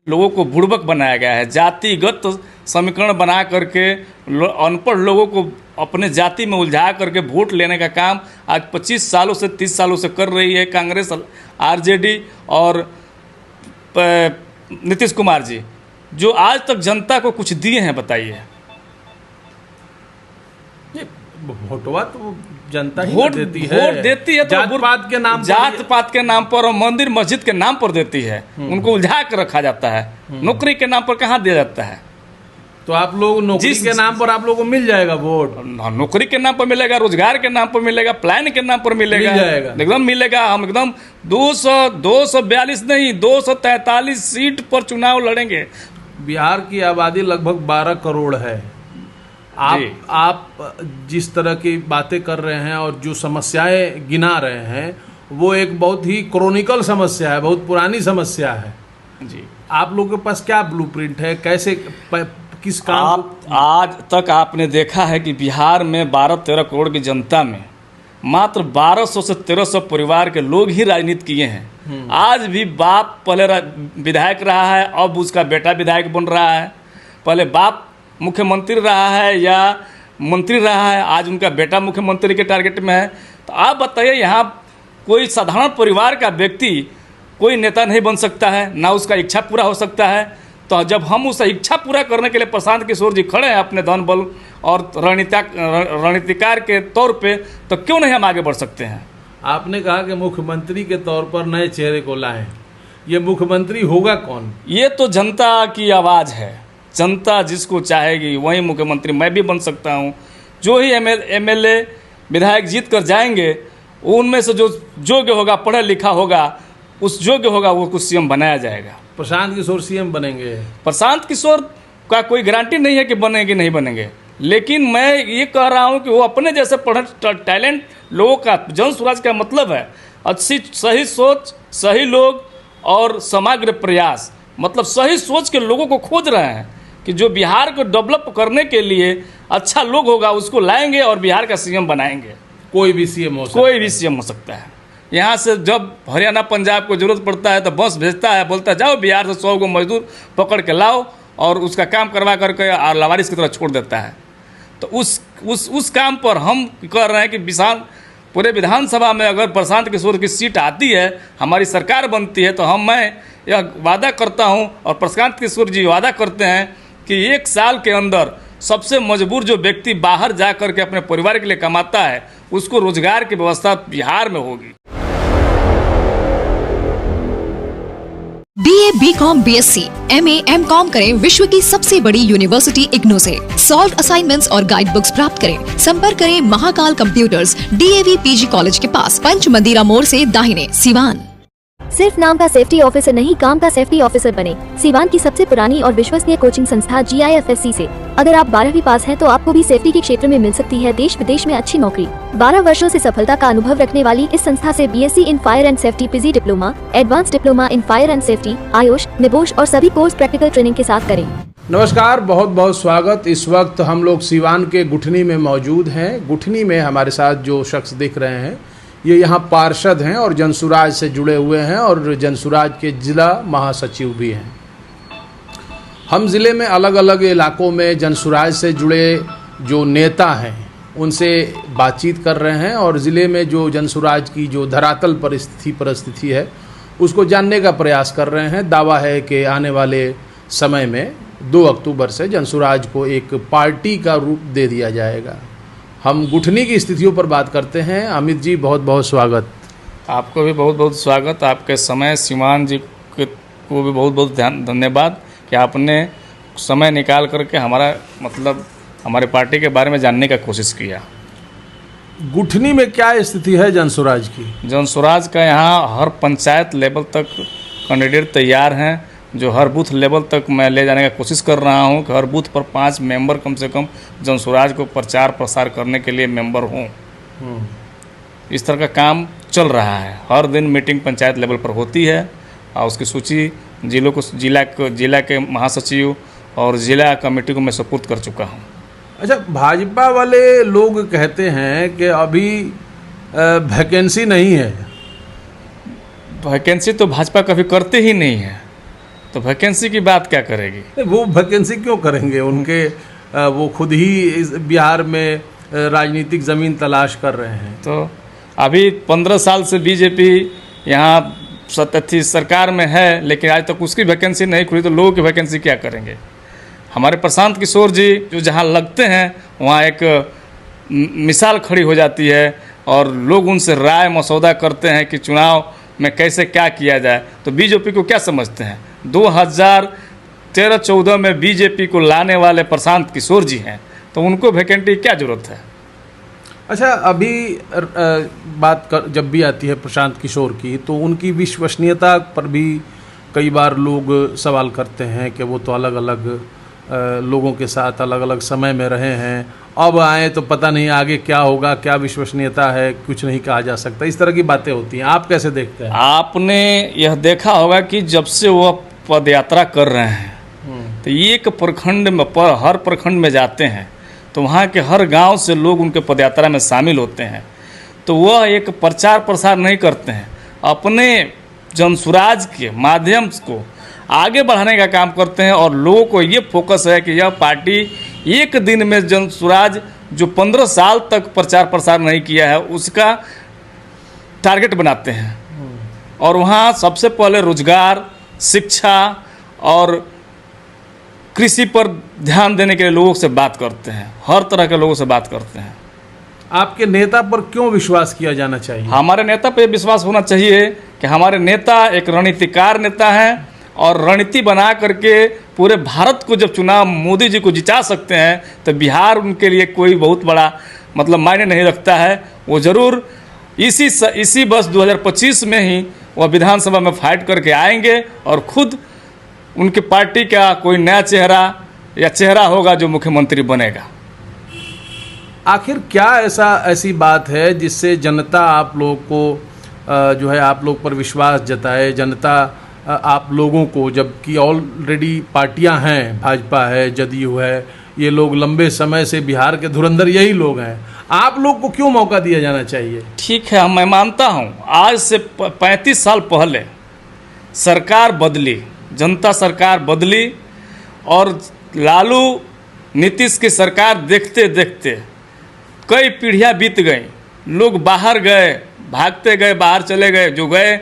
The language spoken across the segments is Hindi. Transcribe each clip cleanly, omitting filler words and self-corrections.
लोगों को बुड़बक बनाया गया है, जातिगत समीकरण बना करके अनपढ़ लोगों को अपने जाति में उलझा करके वोट लेने का काम आज 25 सालों से 30 सालों से कर रही है कांग्रेस, आरजेडी और नीतीश कुमार जी, जो आज तक जनता को कुछ दिए हैं बताइए। वोटवा तो जनता ही वोट देती है तो जात पात के नाम पर और मंदिर मस्जिद के नाम पर देती है। उनको उलझा कर रखा जाता है, नौकरी के नाम पर कहाँ दिया जाता है। तो आप लोग नौकरी के नाम पर आप लोगों को मिल जाएगा वोट, नौकरी के नाम पर मिलेगा, रोजगार के नाम पर मिलेगा, प्लान के नाम पर मिलेगा, एकदम मिलेगा। हम एकदम 242 नहीं 243 सीट पर चुनाव लड़ेंगे। बिहार की आबादी लगभग 12 करोड़ है। आप जिस तरह की बातें कर रहे हैं और जो समस्याएं गिना रहे हैं वो एक बहुत ही क्रॉनिकल समस्या है, बहुत पुरानी समस्या है जी। आप लोगों के पास क्या ब्लूप्रिंट है, कैसे किस काम आज तक आपने देखा है कि बिहार में 12-13 करोड़ की जनता में मात्र 1200 से 1300 परिवार के लोग ही राजनीति किए हैं। आज भी बाप पहले विधायक रहा है, अब उसका बेटा विधायक बन रहा है। पहले बाप मुख्यमंत्री रहा है या मंत्री रहा है, आज उनका बेटा मुख्यमंत्री के टारगेट में है। तो आप बताइए, यहाँ कोई साधारण परिवार का व्यक्ति कोई नेता नहीं बन सकता है, ना उसका इच्छा पूरा हो सकता है। तो जब हम उस इच्छा पूरा करने के लिए प्रशांत किशोर जी खड़े हैं अपने धन बल और रणनीतिकार के तौर पे, तो क्यों नहीं हम आगे बढ़ सकते हैं। आपने कहा कि मुख्यमंत्री के तौर पर नए चेहरे को लाएं, ये मुख्यमंत्री होगा कौन? ये तो जनता की आवाज़ है, जनता जिसको चाहेगी वही मुख्यमंत्री। मैं भी बन सकता हूँ। जो ही एमएलए विधायक जीत कर जाएंगे, उनमें से जो योग्य होगा, पढ़ा लिखा होगा, उस योग्य होगा वो कुछ सीएम बनाया जाएगा। प्रशांत किशोर सीएम बनेंगे? प्रशांत किशोर का कोई गारंटी नहीं है कि बनेंगे नहीं बनेंगे, लेकिन मैं ये कह रहा हूँ कि वो अपने जैसे पढ़े टैलेंट लोगों का, जन स्वराज का मतलब है अच्छी सही सोच, सही लोग और समग्र प्रयास। मतलब सही सोच के लोगों को खोज रहे हैं कि जो बिहार को डेवलप करने के लिए अच्छा लोग होगा उसको लाएंगे और बिहार का सीएम बनाएंगे। कोई भी सीएम हो सकता है। यहाँ से जब हरियाणा पंजाब को जरूरत पड़ता है तो बस भेजता है, बोलता है जाओ बिहार से 100 को मजदूर पकड़ के लाओ और उसका काम करवा करके और लावारिस की तरह छोड़ देता है। तो उस काम पर हम कह रहे हैं कि विशाल पूरे विधानसभा में अगर प्रशांत किशोर की सीट आती है, हमारी सरकार बनती है, तो मैं यह वादा करता हूं और प्रशांत किशोर जी वादा करते हैं कि 1 साल के अंदर सबसे मजबूर जो व्यक्ति बाहर जा कर के अपने परिवार के लिए कमाता है, उसको रोजगार की व्यवस्था बिहार में होगी। BA, BCom, BSc, MA, MCom करें विश्व की सबसे बड़ी यूनिवर्सिटी इग्नू से। सॉल्व असाइनमेंट्स और गाइड बुक्स प्राप्त करें। संपर्क करें Mahakal computers, DAV PG college के पास, पंच मंदिरा मोड़ से दाहिने, सिवान। सिर्फ नाम का सेफ्टी ऑफिसर नहीं, काम का सेफ्टी ऑफिसर बने। सिवान की सबसे पुरानी और विश्वसनीय कोचिंग संस्था GIFSC से अगर आप 12वीं पास हैं तो आपको भी सेफ्टी के क्षेत्र में मिल सकती है देश विदेश में अच्छी नौकरी। 12 वर्षों से सफलता का अनुभव रखने वाली इस संस्था से BSc in fire and safety, PG diploma, advance diploma in fire and safety, Ayush, NEBOSH और सभी कोर्स प्रैक्टिकल ट्रेनिंग के साथ करें। नमस्कार, बहुत बहुत स्वागत। इस वक्त हम लोग सिवान के गुठनी में मौजूद हैं। गुठनी में हमारे साथ जो शख्स दिख रहे हैं ये यहाँ पार्षद हैं और जनसुराज से जुड़े हुए हैं और जनसुराज के जिला महासचिव भी हैं। हम ज़िले में अलग अलग इलाकों में जनसुराज से जुड़े जो नेता हैं उनसे बातचीत कर रहे हैं और ज़िले में जो जनसुराज की जो धरातल परिस्थिति है उसको जानने का प्रयास कर रहे हैं। दावा है कि आने वाले समय में 2 अक्टूबर से जनसुराज को एक पार्टी का रूप दे दिया जाएगा। हम गुठनी की स्थितियों पर बात करते हैं। अमित जी, बहुत बहुत स्वागत। आपको भी बहुत बहुत स्वागत। आपके समय सिवान जी को भी बहुत बहुत धन्यवाद कि आपने समय निकाल करके हमारे पार्टी के बारे में जानने का कोशिश किया। गुठनी में क्या स्थिति है जनसुराज की? जनसुराज का यहाँ हर पंचायत लेवल तक कैंडिडेट तैयार हैं, जो हर बूथ लेवल तक मैं ले जाने का कोशिश कर रहा हूं कि हर बूथ पर 5 मेंबर कम से कम जनसुराज को प्रचार प्रसार करने के लिए मेंबर हों। इस तरह का काम चल रहा है। हर दिन मीटिंग पंचायत लेवल पर होती है और उसकी सूची जिला के महासचिव और जिला कमेटी को मैं सुपुर्द कर चुका हूं। अच्छा, भाजपा वाले लोग कहते हैं कि अभी वैकेंसी नहीं है। वैकेंसी तो भाजपा कभी करते ही नहीं है। तो वैकेंसी की बात क्या करेगी? नहीं, वो वैकेंसी क्यों करेंगे? उनके वो खुद ही इस बिहार में राजनीतिक ज़मीन तलाश कर रहे हैं। तो अभी 15 साल से बीजेपी यहाँ सरकार में है, लेकिन आज तक उसकी वैकेंसी नहीं खुली, तो लोगों की वैकेंसी क्या करेंगे? हमारे प्रशांत किशोर जी जो जहाँ लगते हैं वहाँ एक मिसाल खड़ी हो जाती है और लोग उनसे राय मसौदा करते हैं कि चुनाव में कैसे क्या किया जाए। तो बीजेपी को क्या समझते हैं? 2013-14 में बीजेपी को लाने वाले प्रशांत किशोर जी हैं, तो उनको वैकेंटी क्या जरूरत है? अच्छा, अभी बात जब भी आती है प्रशांत किशोर की, तो उनकी विश्वसनीयता पर भी कई बार लोग सवाल करते हैं कि वो तो अलग अलग लोगों के साथ अलग अलग समय में रहे हैं, अब आए तो पता नहीं आगे क्या होगा, क्या विश्वसनीयता है, कुछ नहीं कहा जा सकता। इस तरह की बातें होती हैं, आप कैसे देखते हैं? आपने यह देखा होगा कि जब से वह पदयात्रा कर रहे हैं तो एक प्रखंड में हर प्रखंड में जाते हैं तो वहाँ के हर गांव से लोग उनके पदयात्रा में शामिल होते हैं। तो वह एक प्रचार प्रसार नहीं करते हैं, अपने जनसुराज के माध्यम को आगे बढ़ाने का काम करते हैं। और लोगों को ये फोकस है कि यह पार्टी एक दिन में जनसुराज जो 15 साल तक प्रचार प्रसार नहीं किया है उसका टारगेट बनाते हैं। और वहाँ सबसे पहले रोजगार, शिक्षा और कृषि पर ध्यान देने के लिए लोगों से बात करते हैं, हर तरह के लोगों से बात करते हैं। आपके नेता पर क्यों विश्वास किया जाना चाहिए? हमारे नेता पर विश्वास होना चाहिए कि हमारे नेता एक रणनीतिकार नेता हैं और रणनीति बना करके पूरे भारत को जब चुनाव मोदी जी को जिता सकते हैं तो बिहार उनके लिए कोई बहुत बड़ा मतलब मायने नहीं रखता है। वो ज़रूर इसी वर्ष 2025 में ही वह विधानसभा में फाइट करके आएंगे और खुद उनकी पार्टी का कोई नया चेहरा होगा जो मुख्यमंत्री बनेगा। आखिर क्या ऐसी बात है जिससे जनता आप लोग को जो है आप लोग पर विश्वास जताए, जनता आप लोगों को, जबकि ऑलरेडी पार्टियां हैं, भाजपा है, जदयू है, ये लोग लंबे समय से बिहार के धुरंधर यही लोग हैं, आप लोग को क्यों मौका दिया जाना चाहिए? ठीक है, मैं मानता हूँ आज से 35 साल पहले सरकार बदली, जनता सरकार बदली और लालू नीतीश की सरकार देखते देखते कई पीढ़ियाँ बीत गई, लोग बाहर गए, भागते गए, बाहर चले गए, जो गए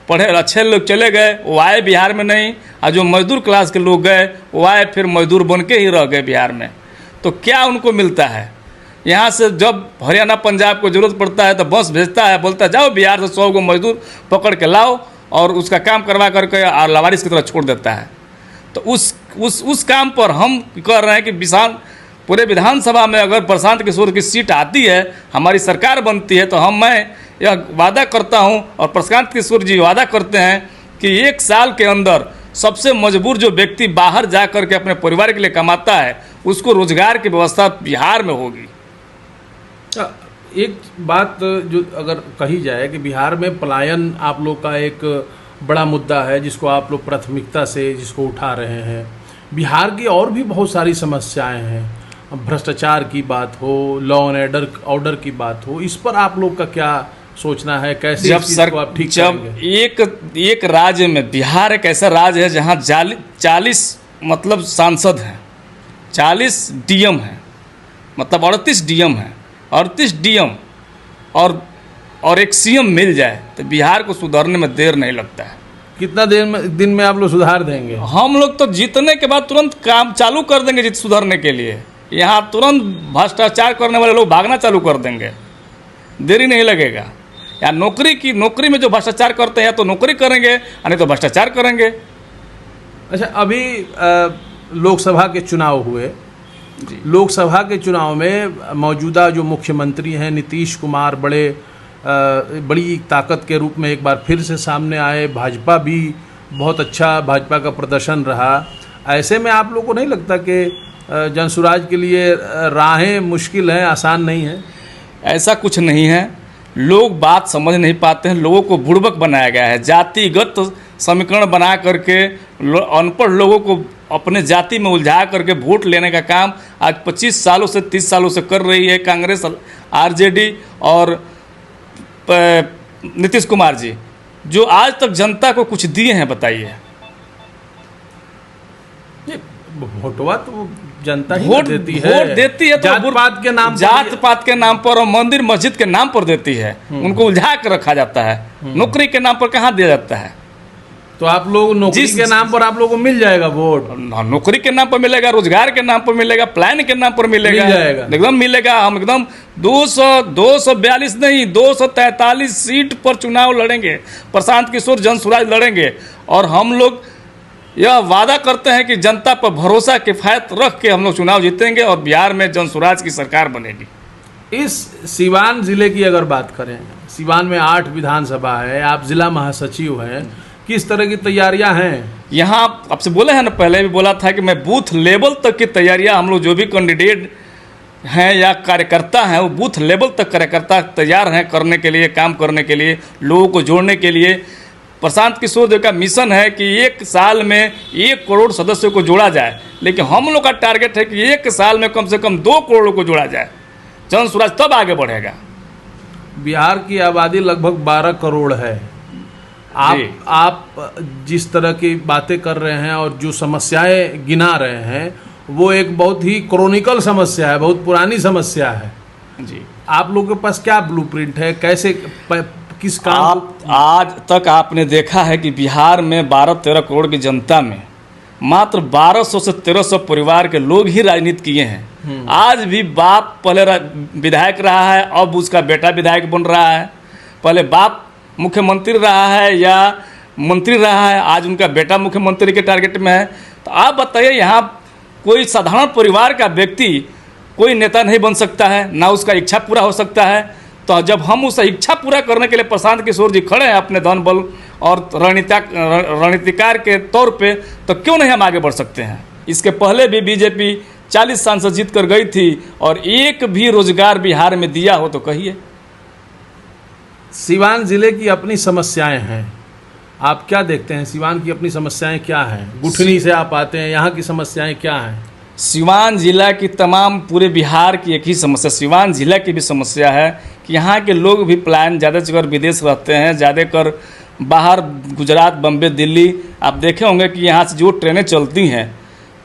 पढ़े अच्छे लोग चले गए वो आए बिहार में नहीं, और जो मजदूर क्लास के लोग गए वो आए फिर मजदूर बन के ही रह गए बिहार में। तो क्या उनको मिलता है? यहाँ से जब हरियाणा पंजाब को ज़रूरत पड़ता है तो बस भेजता है, बोलता है जाओ बिहार से 100 को मजदूर पकड़ के लाओ और उसका काम करवा करके और लावारिस की तरह छोड़ देता है। तो उस काम पर हम कह रहे हैं कि पूरे विधानसभा में अगर प्रशांत किशोर की सीट आती है, हमारी सरकार बनती है, तो मैं यह वादा करता हूं और प्रशांत किशोर जी वादा करते हैं कि 1 साल के अंदर सबसे मजबूर जो व्यक्ति बाहर जा कर के अपने परिवार के लिए कमाता है उसको रोजगार की व्यवस्था बिहार में होगी। एक बात जो अगर कही जाए कि बिहार में पलायन आप लोग का एक बड़ा मुद्दा है जिसको आप लोग प्राथमिकता से जिसको उठा रहे हैं। बिहार की और भी बहुत सारी समस्याएं हैं, भ्रष्टाचार की बात हो, लॉ एंड ऑर्डर की बात हो, इस पर आप लोग का क्या सोचना है? कैसे जब आप ठीक जब एक राज्य में, बिहार एक ऐसा राज्य है जहां 40 मतलब सांसद हैं, 40 डीएम हैं, मतलब 38 डीएम हैं, 38 डीएम और एक सीएम मिल जाए तो बिहार को सुधारने में देर नहीं लगता है। कितना दिन में आप लोग सुधार देंगे? हम लोग तो जीतने के बाद तुरंत काम चालू कर देंगे सुधारने के लिए। यहाँ तुरंत भ्रष्टाचार करने वाले लोग भागना चालू कर देंगे, देरी नहीं लगेगा। या नौकरी में जो भ्रष्टाचार करते हैं तो नौकरी करेंगे, नहीं तो भ्रष्टाचार करेंगे। अच्छा, अभी लोकसभा के चुनाव हुए, लोकसभा के चुनाव में मौजूदा जो मुख्यमंत्री हैं नीतीश कुमार बड़ी ताकत के रूप में एक बार फिर से सामने आए। भाजपा भी बहुत अच्छा, भाजपा का प्रदर्शन रहा। ऐसे में आप लोग को नहीं लगता कि जनसुराज के लिए राहें मुश्किल हैं, आसान नहीं है? ऐसा कुछ नहीं है, लोग बात समझ नहीं पाते हैं, लोगों को बुड़बक बनाया गया है। जातिगत समीकरण बना करके अनपढ़ लोगों को अपने जाति में उलझा करके वोट लेने का काम आज 25 सालों से 30 सालों से कर रही है कांग्रेस, आरजेडी और नीतीश कुमार जी, जो आज तक जनता को कुछ दिए हैं बताइए? वोटवा तो जनता ही वोट देती है। वोट देती है तो जात पात के नाम पर जात पात के नाम पर और मंदिर मस्जिद के नाम पर देती है। उनको उलझा कर रखा जाता है। नौकरी के नाम पर कहाँ दिया जाता है? तो आप लोग नौकरी के नाम पर आप लोगों को मिल जाएगा वोट। नौकरी के नाम पर मिलेगा, रोजगार के नाम पर मिलेगा, प्लान के नाम पर मिलेगा, मिल जाएगा। एकदम मिलेगा। हम एकदम 242 नहीं 243 सीट पर चुनाव लड़ेंगे। प्रशांत किशोर जनसुराज लड़ेंगे और हम लोग यह वादा करते हैं कि जनता पर भरोसा किफायत रख के हम लोग चुनाव जीतेंगे और बिहार में जनसुराज की सरकार बनेगी। इस सिवान जिले की अगर बात करें, सिवान में 8 विधानसभा है, आप जिला महासचिव हैं, किस तरह की तैयारियां हैं? यहाँ आपसे बोले हैं ना, पहले भी बोला था कि मैं बूथ लेवल तक की तैयारियां, हम लोग जो भी कैंडिडेट हैं या कार्यकर्ता हैं वो बूथ लेवल तक कार्यकर्ता तैयार हैं करने के लिए, काम करने के लिए, लोगों को जोड़ने के लिए। प्रशांत किशोर जी का मिशन है कि 1 साल में 1 करोड़ सदस्यों को जोड़ा जाए, लेकिन हम लोग का टारगेट है कि 1 साल में कम से कम 2 करोड़ को जोड़ा जाए। जनसुराज तब आगे बढ़ेगा। बिहार की आबादी लगभग 12 करोड़ है। आप जिस तरह की बातें कर रहे हैं और जो समस्याएं गिना रहे हैं वो एक बहुत ही क्रोनिकल समस्या है, बहुत पुरानी समस्या है जी। आप लोगों के पास क्या ब्लूप्रिंट है, कैसे किस काम आप आज तक आपने देखा है कि बिहार में 12-13 करोड़ की जनता में मात्र 1200 से 1300 परिवार के लोग ही राजनीति किए हैं। आज भी बाप पहले विधायक रहा है, अब उसका बेटा विधायक बन रहा है। पहले बाप मुख्यमंत्री रहा है या मंत्री रहा है, आज उनका बेटा मुख्यमंत्री के टारगेट में है। तो आप बताइए, यहाँ कोई साधारण परिवार का व्यक्ति कोई नेता नहीं बन सकता है, ना उसका इच्छा पूरा हो सकता है। तो जब हम उस इच्छा पूरा करने के लिए प्रशांत किशोर जी खड़े हैं अपने धन बल और रणनीतिकार के तौर पे, तो क्यों नहीं हम आगे बढ़ सकते हैं? इसके पहले भी बीजेपी 40 सांसद जीत कर गई थी और एक भी रोजगार बिहार में दिया हो तो कहिए। सिवान जिले की अपनी समस्याएं हैं, आप क्या देखते हैं? सिवान की अपनी समस्याएं क्या हैं? गुठनी से आप आते हैं, यहाँ की समस्याएं क्या हैं? सिवान जिला की तमाम पूरे बिहार की एक ही समस्या, सिवान जिला की भी समस्या है कि यहाँ के लोग भी प्लान ज़्यादातर विदेश रहते हैं, ज़्यादातर बाहर गुजरात, बम्बे, दिल्ली। आप देखे होंगे कि यहाँ से जो ट्रेनें चलती हैं,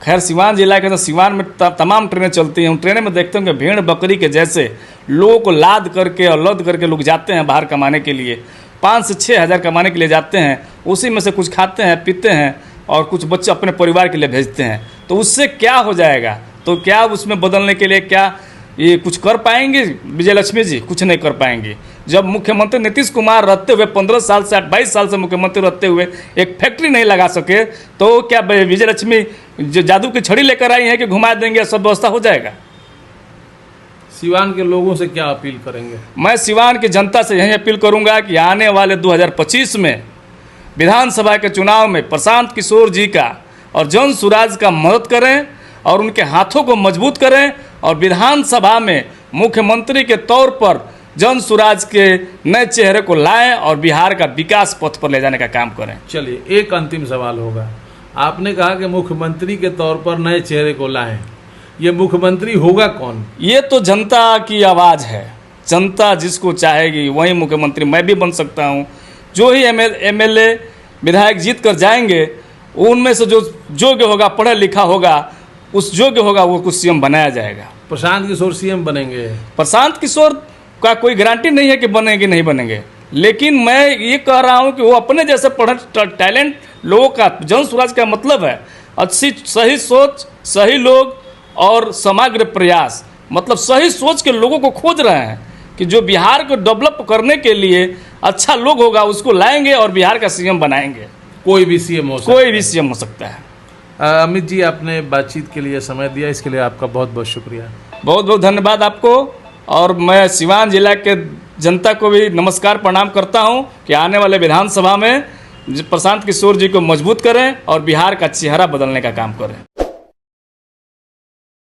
खैर सिवान जिला के तो सिवान में तमाम ट्रेनें चलती हैं। उन ट्रेनें में देखते होंगे भेड़ बकरी के जैसे लोगों को लाद करके और लद करके लोग जाते हैं बाहर कमाने के लिए, 5 से 6 हज़ार कमाने के लिए जाते हैं। उसी में से कुछ खाते हैं, पीते हैं और कुछ बच्चे अपने परिवार के लिए भेजते हैं। तो उससे क्या हो जाएगा? तो क्या उसमें बदलने के लिए क्या ये कुछ कर पाएंगे विजयलक्ष्मी जी? कुछ नहीं कर पाएंगे। जब मुख्यमंत्री नीतीश कुमार रहते हुए 15 साल से 22 साल से मुख्यमंत्री रहते हुए एक फैक्ट्री नहीं लगा सके, तो क्या विजयलक्ष्मी जो जादू की छड़ी लेकर आई है कि घुमा देंगे सब व्यवस्था हो जाएगा? सिवान के लोगों से क्या अपील करेंगे? मैं सिवान की जनता से यही अपील करूंगा कि आने वाले 2025 में विधानसभा के चुनाव में प्रशांत किशोर जी का और जनसुराज का मदद करें और उनके हाथों को मजबूत करें और विधानसभा में मुख्यमंत्री के तौर पर जनसुराज के नए चेहरे को लाएं और बिहार का विकास पथ पर ले जाने का काम करें। चलिए, एक अंतिम सवाल होगा। आपने कहा कि मुख्यमंत्री के तौर पर नए चेहरे को लाएं, ये मुख्यमंत्री होगा कौन? ये तो जनता की आवाज़ है, जनता जिसको चाहेगी वही मुख्यमंत्री। मैं भी बन सकता हूँ। जो ही एमएलए विधायक जीत कर जाएंगे उनमें से जो योग्य होगा, पढ़ा लिखा होगा, उस योग्य होगा वो कुछ सीएम बनाया जाएगा। प्रशांत किशोर सीएम बनेंगे? प्रशांत किशोर का कोई गारंटी नहीं है कि बनेंगे नहीं बनेंगे, लेकिन मैं ये कह रहा हूँ कि वो अपने जैसे पढ़े टैलेंट लोगों का, जनसुराज का मतलब है अच्छी सही सोच, सही लोग और समग्र प्रयास। मतलब सही सोच के लोगों को खोज रहे हैं कि जो बिहार को डेवलप करने के लिए अच्छा लोग होगा उसको लाएंगे और बिहार का सीएम बनाएंगे। कोई भी सीएम हो सकता है? कोई भी सीएम हो सकता है। अमित जी, आपने बातचीत के लिए समय दिया, इसके लिए आपका बहुत बहुत शुक्रिया। बहुत बहुत धन्यवाद आपको। और मैं सिवान जिला के जनता को भी नमस्कार प्रणाम करता हूं कि आने वाले विधानसभा में प्रशांत किशोर जी को मजबूत करें और बिहार का चेहरा बदलने का काम करें।